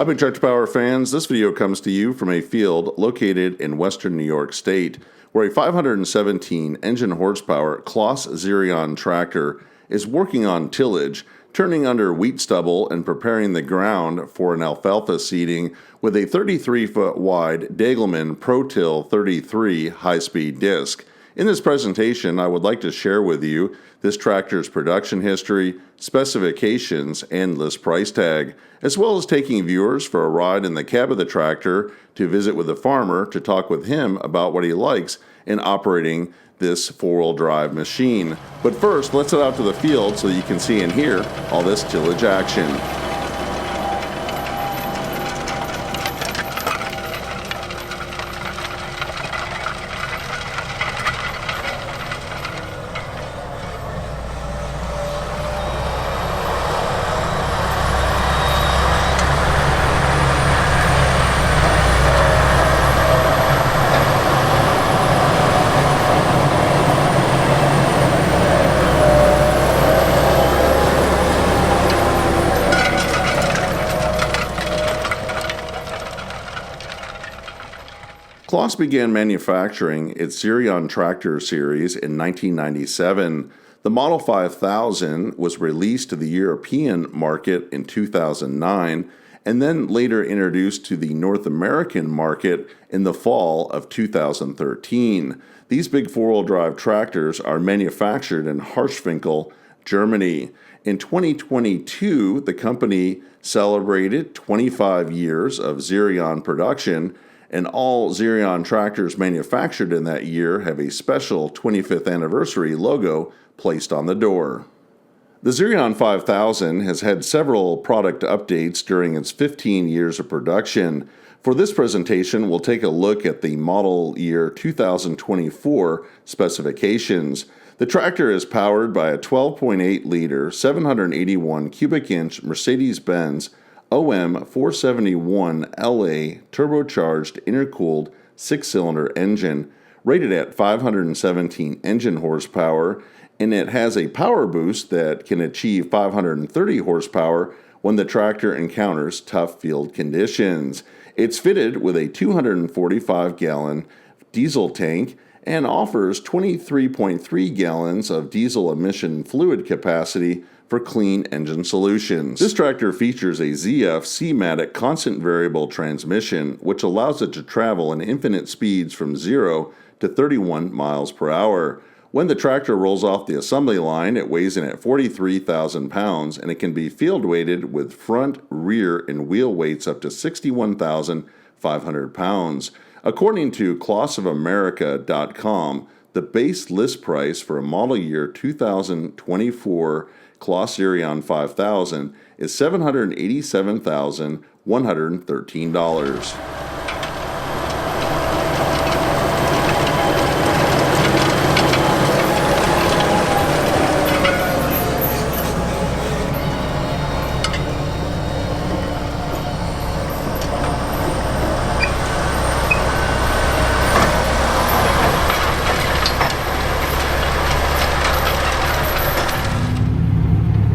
Hi, Big Tractor Power fans. This video comes to you from a field located in western New York State, where a 517 engine horsepower CLAAS XERION tractor is working on tillage, turning under wheat stubble and preparing the ground for an alfalfa seeding with a 33-foot wide DEGELMAN Pro-till 33 high-speed disc. In this presentation, I would like to share with you this tractor's production history, specifications, and list price tag, as well as taking viewers for a ride in the cab of the tractor to visit with the farmer to talk with him about what he likes in operating this four-wheel drive machine. But first, let's head out to the field so you can see and hear all this tillage action. CLAAS began manufacturing its XERION tractor series in 1997. The Model 5000 was released to the European market in 2009 and then later introduced to the North American market in the fall of 2013. These big four-wheel drive tractors are manufactured in Harschwinkel, Germany. In 2022, the company celebrated 25 years of XERION production, and all XERION tractors manufactured in that year have a special 25th anniversary logo placed on the door. The XERION 5000 has had several product updates during its 15 years of production. For this presentation, we'll take a look at the model year 2024 specifications. The tractor is powered by a 12.8-liter, 781 cubic inch Mercedes-Benz OM 471 LA turbocharged intercooled 6-cylinder engine rated at 517 engine horsepower, and it has a power boost that can achieve 530 horsepower when the tractor encounters tough field conditions. It's fitted with a 245-gallon diesel tank and offers 23.3 gallons of diesel emission fluid capacity for clean engine solutions. This tractor features a ZF C-Matic constant variable transmission, which allows it to travel in infinite speeds from 0 to 31 miles per hour. When the tractor rolls off the assembly line, it weighs in at 43,000 pounds, and it can be field weighted with front, rear, and wheel weights up to 61,500 pounds. According to CLAASofamerica.com, the base list price for a model year 2024 CLAAS XERION 5000 is $787,113.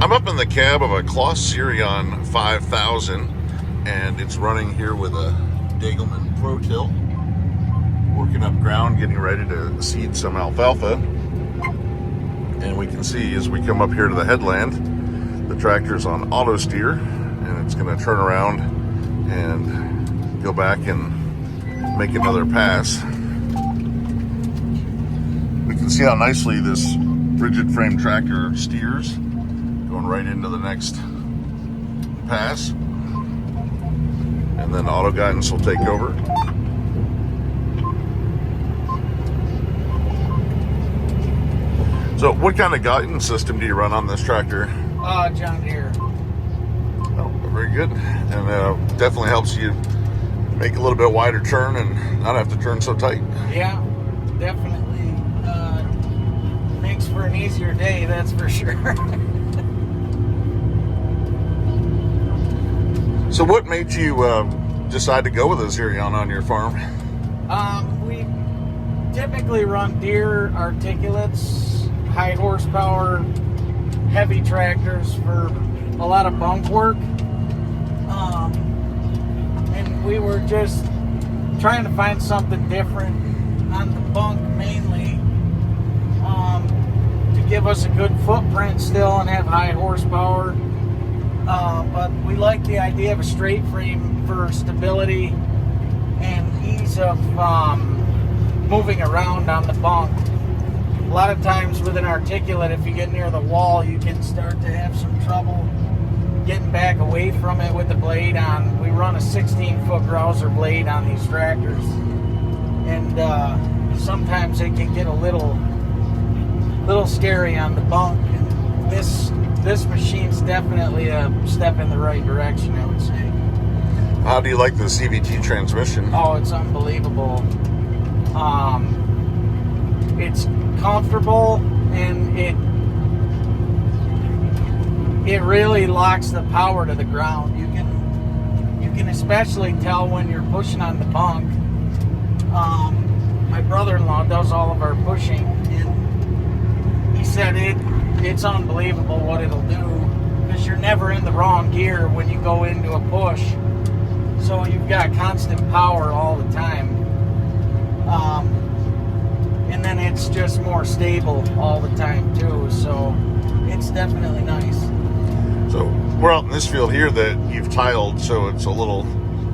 I'm up in the cab of a CLAAS XERION 5000, and it's running here with a DEGELMAN Pro-till, working up ground, getting ready to seed some alfalfa. And we can see as we come up here to the headland, the tractor's on auto steer, and it's going to turn around and go back and make another pass. We can see how nicely this rigid frame tractor steers, going right into the next pass, and then auto guidance will take over. So what kind of guidance system do you run on this tractor? John Deere. Oh, very good. And definitely helps you make a little bit wider turn and not have to turn so tight. Yeah, definitely makes for an easier day, that's for sure. So what made you decide to go with a XERION on your farm? We typically run Deere articulates, high horsepower, heavy tractors for a lot of bunk work. we were just trying to find something different on the bunk mainly, to give us a good footprint still and have high horsepower. But we like the idea of a straight frame for stability and ease of moving around on the bunk. A lot of times with an articulate, if you get near the wall, you can start to have some trouble getting back away from it with the blade on. We run a 16-foot Grouser blade on these tractors, and sometimes it can get a little scary on the bunk. And this machine's definitely a step in the right direction, I would say. How do you like the CVT transmission? Oh, it's unbelievable. It's comfortable, and it really locks the power to the ground. You can especially tell when you're pushing on the bunk. My brother-in-law does all of our pushing, and he said it's unbelievable what it'll do, because you're never in the wrong gear when you go into a push. So you've got constant power all the time. And then it's just more stable all the time too. So it's definitely nice. So we're out in this field here that you've tiled, so it's a little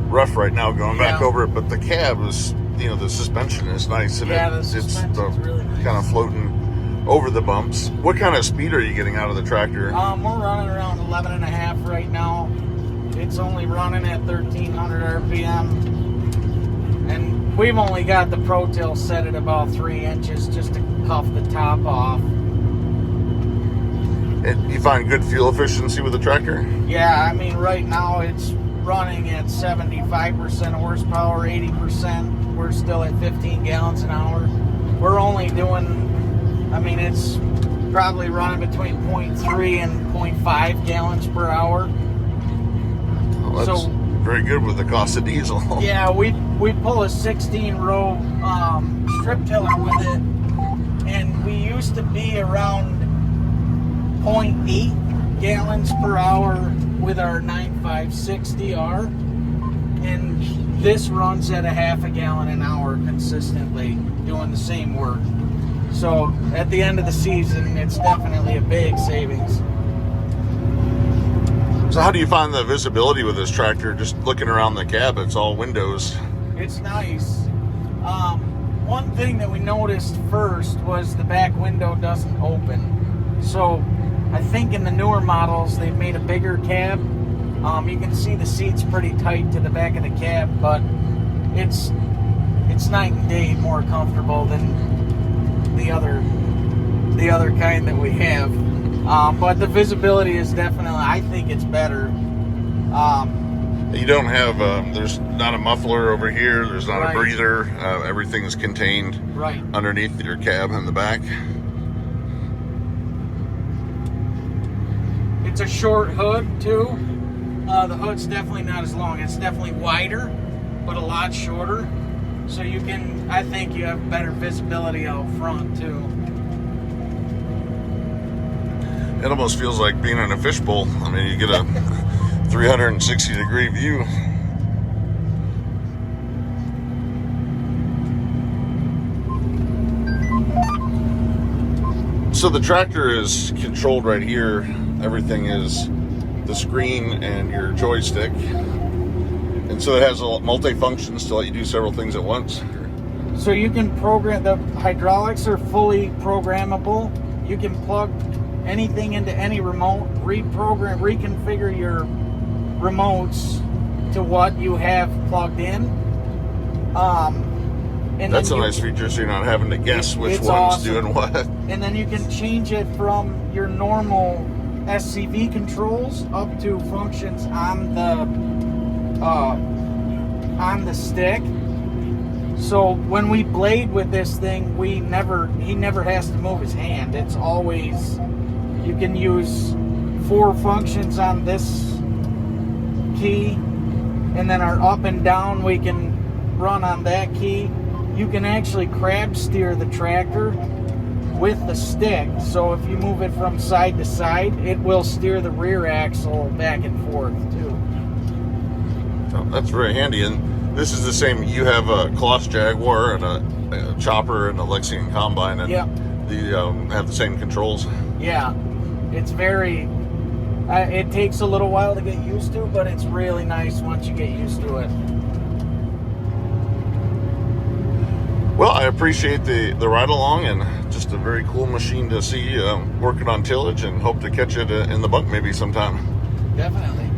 rough right now going back over it, but the cab is, the suspension is nice, and it's really nice. Kind of floating over the bumps. What kind of speed are you getting out of the tractor? We're running around 11.5 right now. It's only running at 1,300 RPM. And we've only got the Pro-till set at about 3 inches just to cuff the top off. You find good fuel efficiency with the tractor? Yeah, I mean, right now it's running at 75% horsepower, 80%. We're still at 15 gallons an hour. We're only doing, it's probably running between 0.3 and 0.5 gallons per hour. Well, that's very good with the cost of diesel. Yeah, we pull a 16-row strip tiller with it, and we used to be around 0.8 gallons per hour with our 9560R, and this runs at a half a gallon an hour consistently doing the same work. So at the end of the season, it's definitely a big savings. So how do you find the visibility with this tractor? Just looking around the cab, it's all windows. It's nice. One thing that we noticed first was the back window doesn't open. So I think in the newer models, they've made a bigger cab. You can see the seat's pretty tight to the back of the cab, but it's night and day more comfortable than the other kind that we have. But the visibility is definitely, I think it's better. You don't have, there's not a muffler over here, there's not a breather, everything's contained underneath your cab in the back. It's a short hood too. The hood's definitely not as long, it's definitely wider, but a lot shorter. So I think you have better visibility out front too. It almost feels like being in a fishbowl. You get a 360-degree view. So the tractor is controlled right here. Everything is the screen and your joystick. And so it has multi-functions to let you do several things at once. So you can program, the hydraulics are fully programmable. You can plug anything into any remote, reconfigure your remotes to what you have plugged in. And that's a nice feature, so you're not having to guess which one's doing what. And then you can change it from your normal SCV controls up to functions on the stick. So when we blade with this thing, he never has to move his hand. It's always, you can use 4 functions on this key, and then our up and down we can run on that key. You can actually crab steer the tractor with the stick, so if you move it from side to side, it will steer the rear axle back and forth too. So that's very handy. And this is the same. You have a CLAAS Jaguar and a chopper and a Lexington combine, and they have the same controls. Yeah, it's very. It takes a little while to get used to, but it's really nice once you get used to it. Well, I appreciate the ride along, and just a very cool machine to see working on tillage, and hope to catch it in the bunk maybe sometime. Definitely.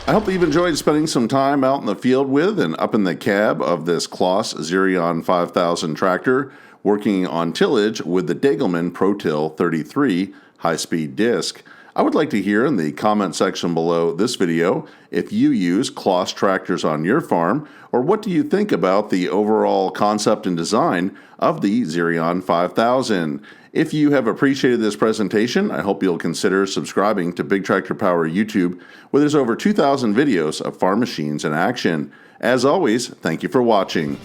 I hope you've enjoyed spending some time out in the field with and up in the cab of this CLAAS XERION 5000 tractor working on tillage with the DEGELMAN Pro-till 33 high-speed disc. I would like to hear in the comment section below this video if you use CLAAS tractors on your farm, or what do you think about the overall concept and design of the XERION 5000. If you have appreciated this presentation, I hope you'll consider subscribing to Big Tractor Power YouTube, where there's over 2,000 videos of farm machines in action. As always, thank you for watching.